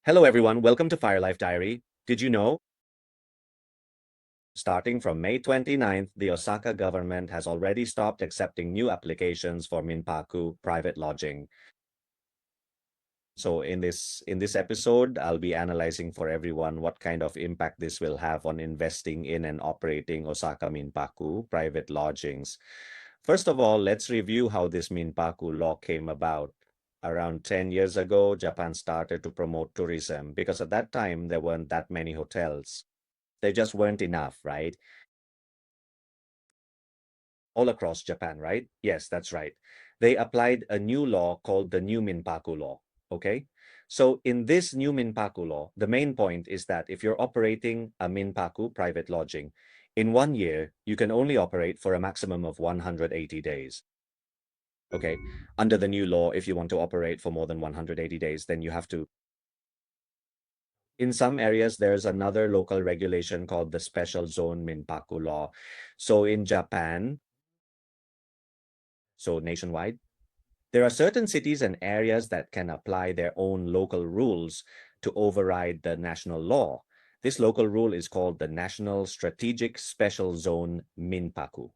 Hello, everyone. Welcome to Fire Life Diary. Did you know? Starting from May 29th, the Osaka government has already stopped accepting new applications for Minpaku private lodging. So in this episode, I'll be analyzing for everyone what kind of impact this will have on investing in and operating Osaka Minpaku private lodgings. First of all, let's review how this Minpaku law came about. Around 10 years ago, Japan started to promote tourism because at that time there weren't that many hotels. They just weren't enough, right? All across Japan, right? Yes, that's right. They applied a new law called the New Minpaku Law. Okay. So in this new Minpaku law, the main point is that if you're operating a Minpaku private lodging, in 1 year, you can only operate for a maximum of 180 days. Okay. Under the new law, if you want to operate for more than 180 days, then you have to. In some areas, there's another local regulation called the Special Zone Minpaku Law. So in Japan, so nationwide, there are certain cities and areas that can apply their own local rules to override the national law. This local rule is called the National Strategic Special Zone Minpaku.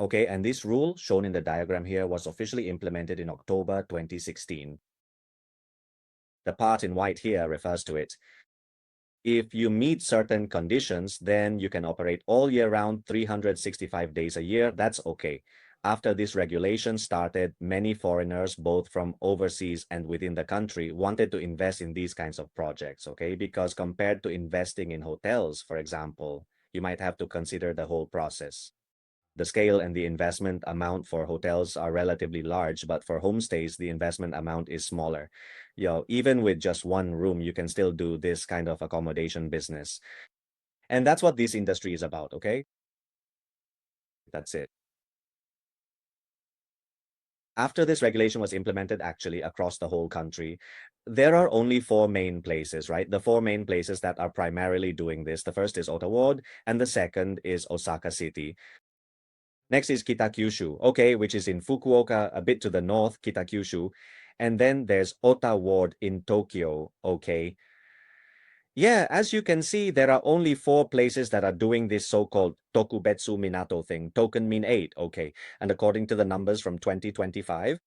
Okay, and this rule, shown in the diagram here, was officially implemented in October 2016. The part in white here refers to it. If you meet certain conditions, then you can operate all year round, 365 days a year. That's okay. After this regulation started, many foreigners, both from overseas and within the country, wanted to invest in these kinds of projects, okay? Because compared to investing in hotels, for example, you might have to consider the whole process. The scale and the investment amount for hotels are relatively large, but for homestays, the investment amount is smaller. Even with just one room, you can still do this kind of accommodation business. And that's what this industry is about, okay? That's it. After this regulation was implemented actually across the whole country, there are only four main places, right? The four main places that are primarily doing this. The first is Ottawa, and the second is Osaka City. Next is Kitakyushu, okay, which is in Fukuoka, a bit to the north, Kitakyushu. And then there's Ota Ward in Tokyo, okay. Yeah, as you can see, there are only four places that are doing this so-called Tokubetsu Minato thing. Token mean 8, okay. And according to the numbers from 2025,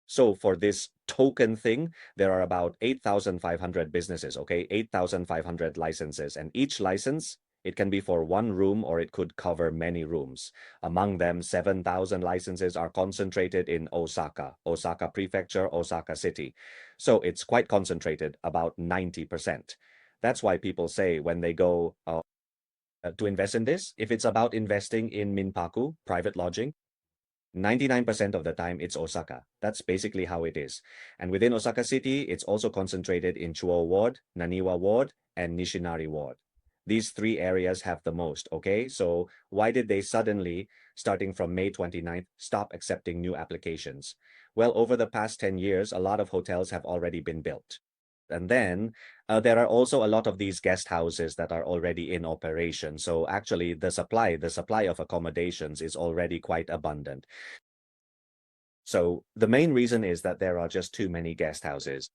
so for this token thing, there are about 8,500 businesses, okay? 8,500 licenses. And each license, it can be for one room or it could cover many rooms. Among them, 7,000 licenses are concentrated in Osaka, Osaka Prefecture, Osaka City. So it's quite concentrated, about 90%. That's why people say when they go to invest in this, if it's about investing in Minpaku, private lodging, 99% of the time, it's Osaka. That's basically how it is. And within Osaka City, it's also concentrated in Chuo Ward, Naniwa Ward, and Nishinari Ward. These three areas have the most, okay? So why did they suddenly, starting from May 29th, stop accepting new applications? Well, over the past 10 years, a lot of hotels have already been built. And then there are also a lot of these guest houses that are already in operation. So actually the supply of accommodations is already quite abundant. So the main reason is that there are just too many guest houses.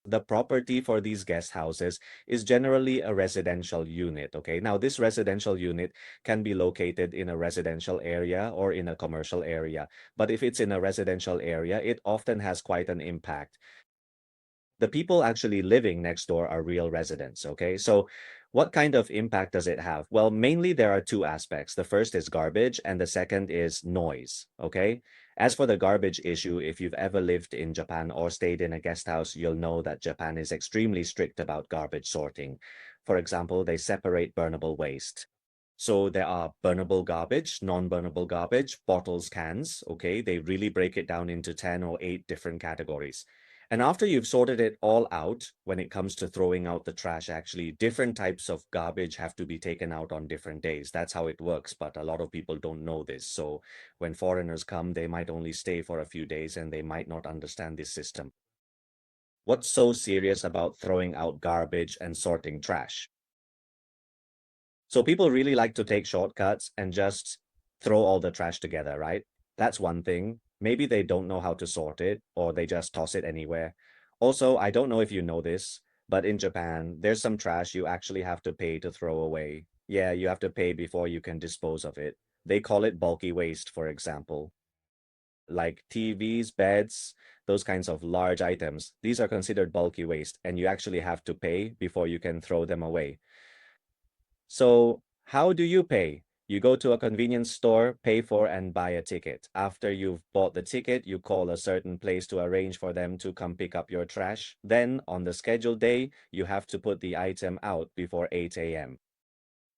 The property for these guest houses is generally a residential unit, okay? Now, this residential unit can be located in a residential area or in a commercial area. But if it's in a residential area, it often has quite an impact. The people actually living next door are real residents, okay? So what kind of impact does it have? Well, mainly there are two aspects. The first is garbage and the second is noise, okay? As for the garbage issue, if you've ever lived in Japan or stayed in a guest house, you'll know that Japan is extremely strict about garbage sorting. For example, they separate burnable waste. So there are burnable garbage, non-burnable garbage, bottles, cans, okay? They really break it down into 10 or 8 different categories. And after you've sorted it all out, when it comes to throwing out the trash, actually, different types of garbage have to be taken out on different days. That's how it works, but a lot of people don't know this. So when foreigners come, they might only stay for a few days and they might not understand this system. What's so serious about throwing out garbage and sorting trash? So people really like to take shortcuts and just throw all the trash together, right? That's one thing. Maybe they don't know how to sort it or they just toss it anywhere. Also, I don't know if you know this, but in Japan, there's some trash you actually have to pay to throw away. Yeah, you have to pay before you can dispose of it. They call it bulky waste, for example. Like TVs, beds, those kinds of large items. These are considered bulky waste, and you actually have to pay before you can throw them away. So, how do you pay? You go to a convenience store, pay for and buy a ticket. After you've bought the ticket, you call a certain place to arrange for them to come pick up your trash. Then, on the scheduled day, you have to put the item out before 8 a.m.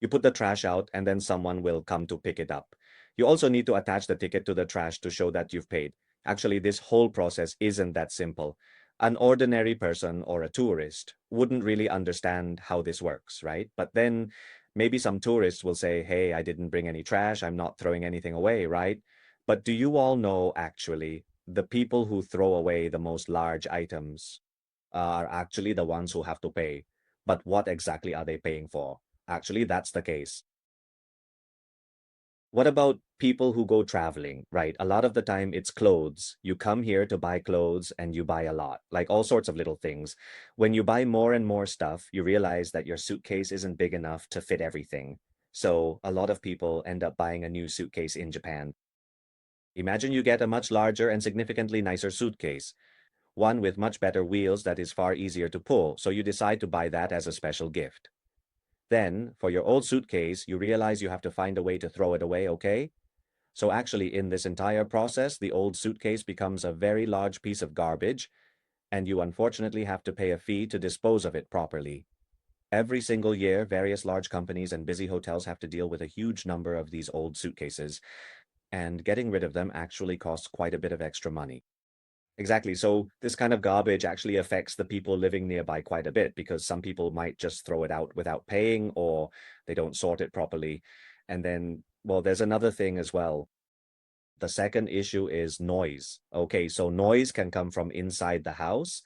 You put the trash out, and then someone will come to pick it up. You also need to attach the ticket to the trash to show that you've paid. Actually, this whole process isn't that simple. An ordinary person or a tourist wouldn't really understand how this works, right? But then maybe some tourists will say, hey, I didn't bring any trash. I'm not throwing anything away, right? But do you all know actually the people who throw away the most large items are actually the ones who have to pay? But what exactly are they paying for? Actually, that's the case. What about people who go traveling, right? A lot of the time it's clothes. You come here to buy clothes and you buy a lot, like all sorts of little things. When you buy more and more stuff, you realize that your suitcase isn't big enough to fit everything. So a lot of people end up buying a new suitcase in Japan. Imagine you get a much larger and significantly nicer suitcase, one with much better wheels that is far easier to pull. So you decide to buy that as a special gift. Then, for your old suitcase, you realize you have to find a way to throw it away, okay? So actually, in this entire process, the old suitcase becomes a very large piece of garbage, and you unfortunately have to pay a fee to dispose of it properly. Every single year, various large companies and busy hotels have to deal with a huge number of these old suitcases, and getting rid of them actually costs quite a bit of extra money. Exactly. So this kind of garbage actually affects the people living nearby quite a bit because some people might just throw it out without paying or they don't sort it properly. And then, well, there's another thing as well. The second issue is noise. Okay, so noise can come from inside the house.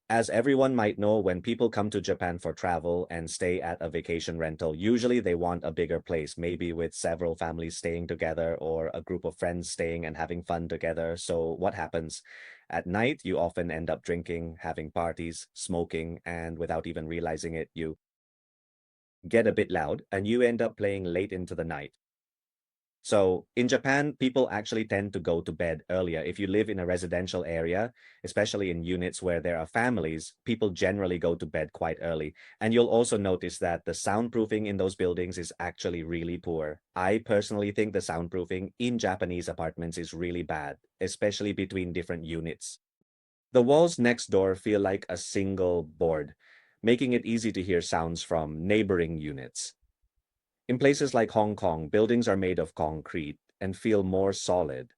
As everyone might know, when people come to Japan for travel and stay at a vacation rental, usually they want a bigger place, maybe with several families staying together or a group of friends staying and having fun together. So, what happens? At night, you often end up drinking, having parties, smoking, and without even realizing it, you get a bit loud and you end up playing late into the night. So in Japan, people actually tend to go to bed earlier. If you live in a residential area, especially in units where there are families, people generally go to bed quite early. And you'll also notice that the soundproofing in those buildings is actually really poor. I personally think the soundproofing in Japanese apartments is really bad, especially between different units. The walls next door feel like a single board, making it easy to hear sounds from neighboring units. In places like Hong Kong, buildings are made of concrete and feel more solid.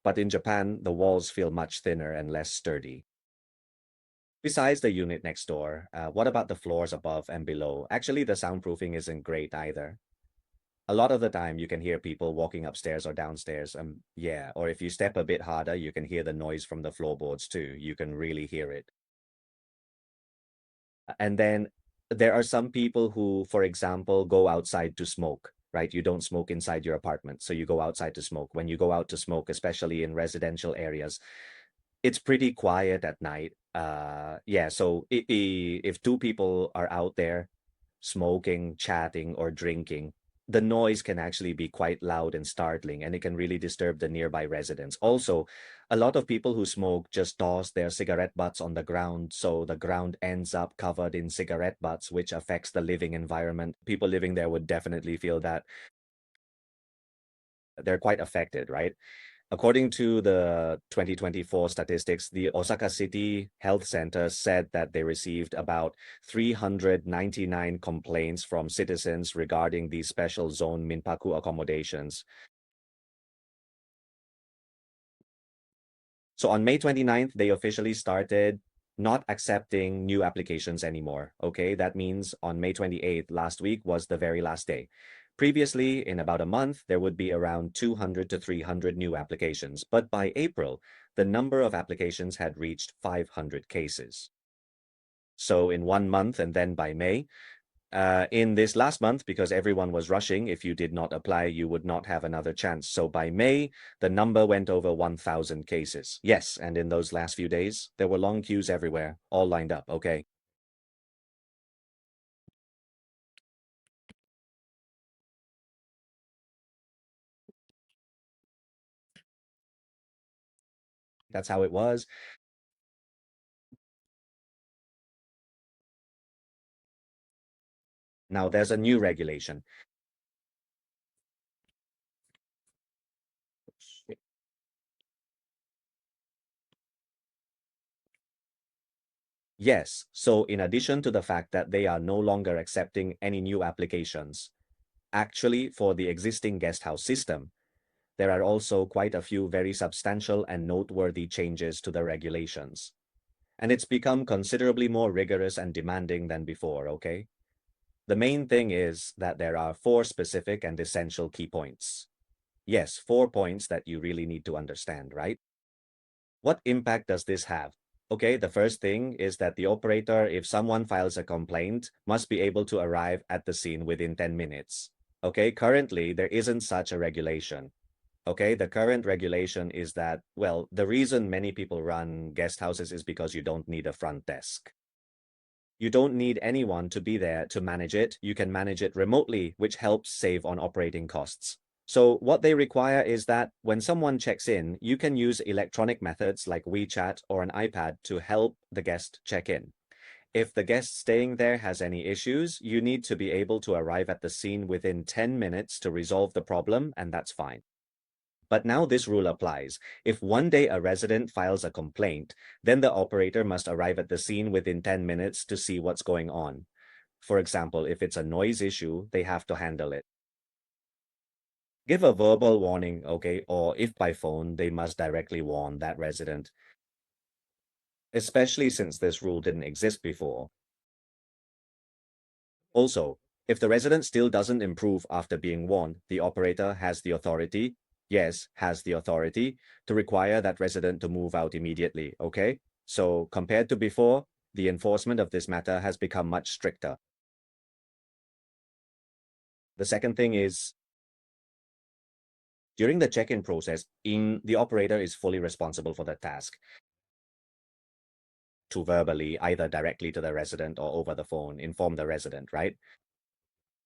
But in Japan, the walls feel much thinner and less sturdy. Besides the unit next door, what about the floors above and below? Actually, the soundproofing isn't great either. A lot of the time, you can hear people walking upstairs or downstairs. Yeah, or if you step a bit harder, you can hear the noise from the floorboards too. You can really hear it. And then there are some people who, for example, go outside to smoke, right? You don't smoke inside your apartment, so you go outside to smoke. When you go out to smoke, especially in residential areas, it's pretty quiet at night. Yeah, so if two people are out there smoking, chatting, or drinking, the noise can actually be quite loud and startling, and it can really disturb the nearby residents. Also, a lot of people who smoke just toss their cigarette butts on the ground, so the ground ends up covered in cigarette butts, which affects the living environment. People living there would definitely feel that they're quite affected, right? According to the 2024 statistics, the Osaka City Health Center said that they received about 399 complaints from citizens regarding the special zone Minpaku accommodations. So on May 29th, they officially started not accepting new applications anymore. Okay, that means on May 28th, last week was the very last day. Previously, in about a month, there would be around 200 to 300 new applications. But by April, the number of applications had reached 500 cases. So in 1 month and then by May, In this last month, because everyone was rushing, if you did not apply, you would not have another chance. So by May, the number went over 1,000 cases. Yes, and in those last few days, there were long queues everywhere, all lined up, okay? That's how it was. Now there's a new regulation. Yes, so in addition to the fact that they are no longer accepting any new applications, actually for the existing guest house system, there are also quite a few very substantial and noteworthy changes to the regulations. And it's become considerably more rigorous and demanding than before, okay? The main thing is that there are four specific and essential key points. Yes, 4 points that you really need to understand, right? What impact does this have? Okay, the first thing is that the operator, if someone files a complaint, must be able to arrive at the scene within 10 minutes. Okay, currently there isn't such a regulation. Okay, the current regulation is that, well, the reason many people run guest houses is because you don't need a front desk. You don't need anyone to be there to manage it. You can manage it remotely, which helps save on operating costs. So what they require is that when someone checks in, you can use electronic methods like WeChat or an iPad to help the guest check in. If the guest staying there has any issues, you need to be able to arrive at the scene within 10 minutes to resolve the problem, and that's fine. But now this rule applies. If one day a resident files a complaint, then the operator must arrive at the scene within 10 minutes to see what's going on. For example, if it's a noise issue, they have to handle it. Give a verbal warning, okay, or if by phone, they must directly warn that resident, especially since this rule didn't exist before. Also, if the resident still doesn't improve after being warned, the operator has the authority, yes, has the authority to require that resident to move out immediately, okay? So compared to before, the enforcement of this matter has become much stricter. The second thing is during the check-in process, the operator is fully responsible for the task to verbally, either directly to the resident or over the phone, inform the resident, right?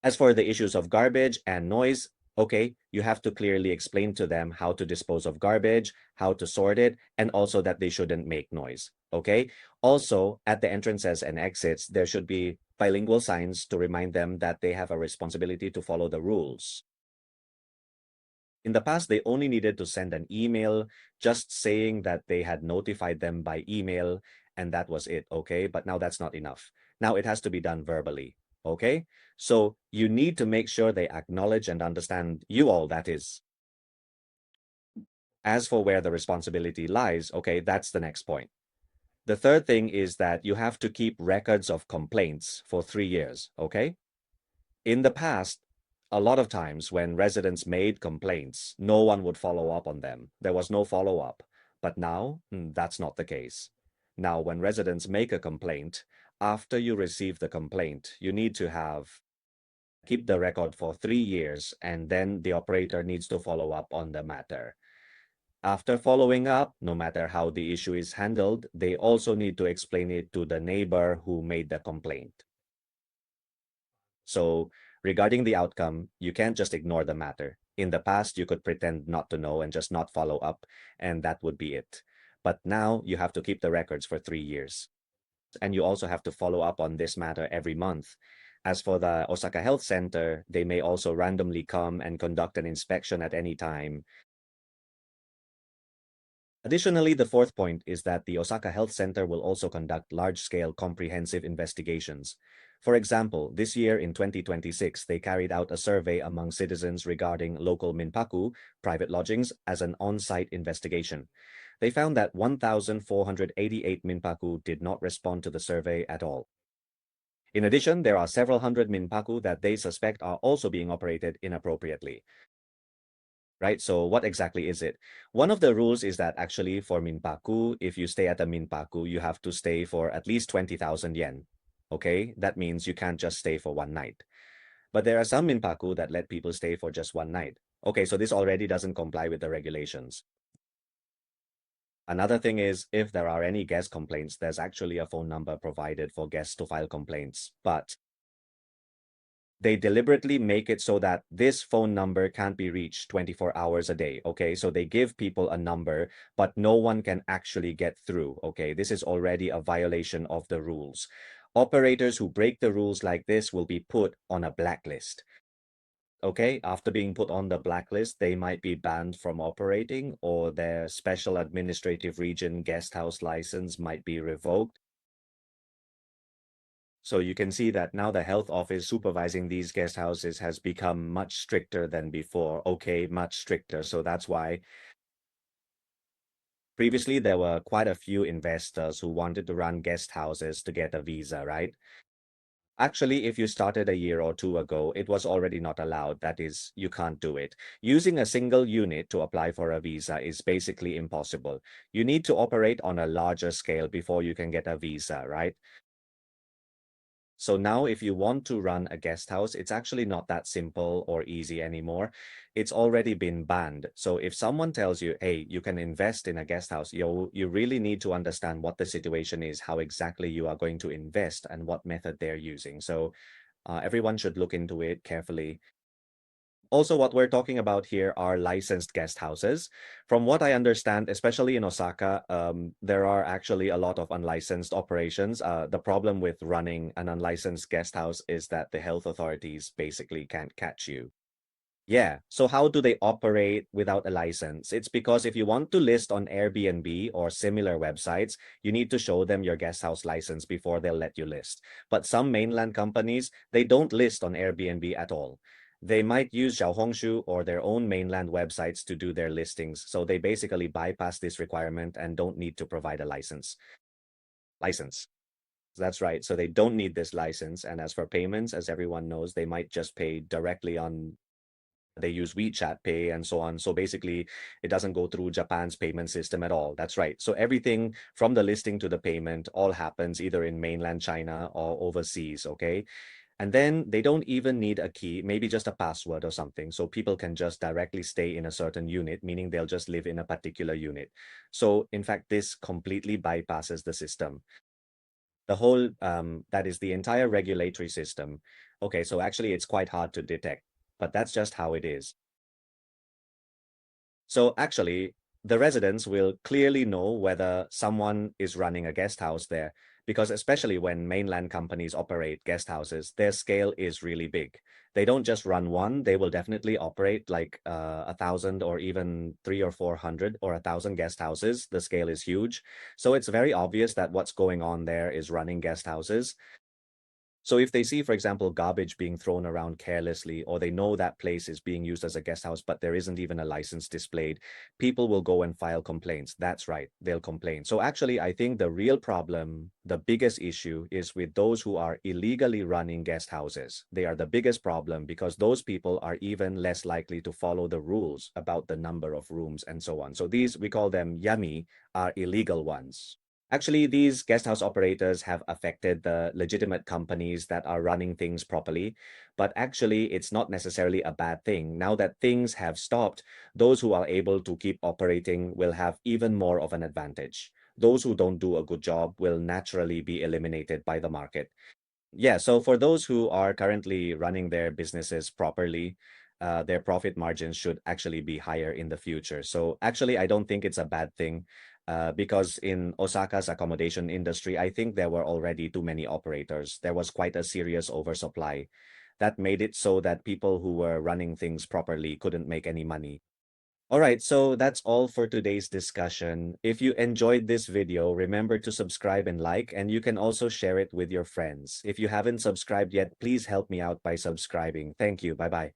As for the issues of garbage and noise, okay, you have to clearly explain to them how to dispose of garbage, how to sort it, and also that they shouldn't make noise, okay? Also, at the entrances and exits, there should be bilingual signs to remind them that they have a responsibility to follow the rules. In the past, they only needed to send an email just saying that they had notified them by email, and that was it, okay? But now that's not enough. Now it has to be done verbally, okay? So you need to make sure they acknowledge and understand you all, that is. As for where the responsibility lies, okay, that's the next point. The third thing is that you have to keep records of complaints for 3 years, okay? In the past, a lot of times when residents made complaints, no one would follow up on them. There was no follow up. But now, that's not the case. Now, when residents make a complaint, after you receive the complaint, you need to keep the record for 3 years, and then the operator needs to follow up on the matter. After following up, no matter how the issue is handled, they also need to explain it to the neighbor who made the complaint. So, regarding the outcome, you can't just ignore the matter. In the past, you could pretend not to know and just not follow up, and that would be it. But now you have to keep the records for 3 years. And you also have to follow up on this matter every month. As for the Osaka Health Center, they may also randomly come and conduct an inspection at any time. Additionally, the fourth point is that the Osaka Health Center will also conduct large-scale comprehensive investigations. For example, this year in 2026, they carried out a survey among citizens regarding local Minpaku, private lodgings, as an on-site investigation. They found that 1,488 Minpaku did not respond to the survey at all. In addition, there are several hundred Minpaku that they suspect are also being operated inappropriately. Right? So what exactly is it? One of the rules is that actually for Minpaku, if you stay at a Minpaku, you have to stay for at least 20,000 yen. Okay, that means you can't just stay for one night. But there are some Minpaku that let people stay for just one night. Okay, so this already doesn't comply with the regulations. Another thing is, if there are any guest complaints, there's actually a phone number provided for guests to file complaints. But they deliberately make it so that this phone number can't be reached 24 hours a day. Okay, so they give people a number, but no one can actually get through. Okay, this is already a violation of the rules. Operators who break the rules like this will be put on a blacklist. Okay, after being put on the blacklist, they might be banned from operating, or their special administrative region guest house license might be revoked. So you can see that now the health office supervising these guest houses has become much stricter than before. Okay, much stricter. So that's why previously there were quite a few investors who wanted to run guest houses to get a visa, right? Actually, if you started a year or two ago, it was already not allowed. That is, you can't do it. Using a single unit to apply for a visa is basically impossible. You need to operate on a larger scale before you can get a visa, right? So now if you want to run a guest house, it's actually not that simple or easy anymore. It's already been banned. So if someone tells you, hey, you can invest in a guest house, you really need to understand what the situation is, how exactly you are going to invest and what method they're using. So everyone should look into it carefully. Also, what we're talking about here are licensed guest houses. From what I understand, especially in Osaka, there are actually a lot of unlicensed operations. The problem with running an unlicensed guest house is that the health authorities basically can't catch you. Yeah. So how do they operate without a license? It's because if you want to list on Airbnb or similar websites, you need to show them your guest house license before they'll let you list. But some mainland companies, they don't list on Airbnb at all. They might use Xiaohongshu or their own mainland websites to do their listings. So they basically bypass this requirement and don't need to provide a license. License. That's right. So they don't need this license. And as for payments, as everyone knows, they might just pay directly on they use WeChat Pay and so on. So basically, it doesn't go through Japan's payment system at all. That's right. So everything from the listing to the payment all happens either in mainland China or overseas. Okay. And then they don't even need a key, maybe just a password or something. So people can just directly stay in a certain unit, meaning they'll just live in a particular unit. So in fact, this completely bypasses the system. The whole, that is the entire regulatory system. Okay, so actually it's quite hard to detect, but that's just how it is. So actually, the residents will clearly know whether someone is running a guest house there, because especially when mainland companies operate guest houses, their scale is really big. They don't just run one, they will definitely operate like 1,000 or even 300 or 400 or 1,000 guest houses. The scale is huge. So it's very obvious that what's going on there is running guest houses. So if they see, for example, garbage being thrown around carelessly, or they know that place is being used as a guest house, but there isn't even a license displayed, people will go and file complaints. That's right, they'll complain. So actually, I think the real problem, the biggest issue is with those who are illegally running guest houses. They are the biggest problem because those people are even less likely to follow the rules about the number of rooms and so on. So these, we call them yummy, are illegal ones. Actually, these guest house operators have affected the legitimate companies that are running things properly, but actually, it's not necessarily a bad thing. Now that things have stopped, those who are able to keep operating will have even more of an advantage. Those who don't do a good job will naturally be eliminated by the market. Yeah, so for those who are currently running their businesses properly, their profit margins should actually be higher in the future. So actually, I don't think it's a bad thing because in Osaka's accommodation industry, I think there were already too many operators. There was quite a serious oversupply that made it so that people who were running things properly couldn't make any money. All right, so that's all for today's discussion. If you enjoyed this video, remember to subscribe and like, and you can also share it with your friends. If you haven't subscribed yet, please help me out by subscribing. Thank you. Bye-bye.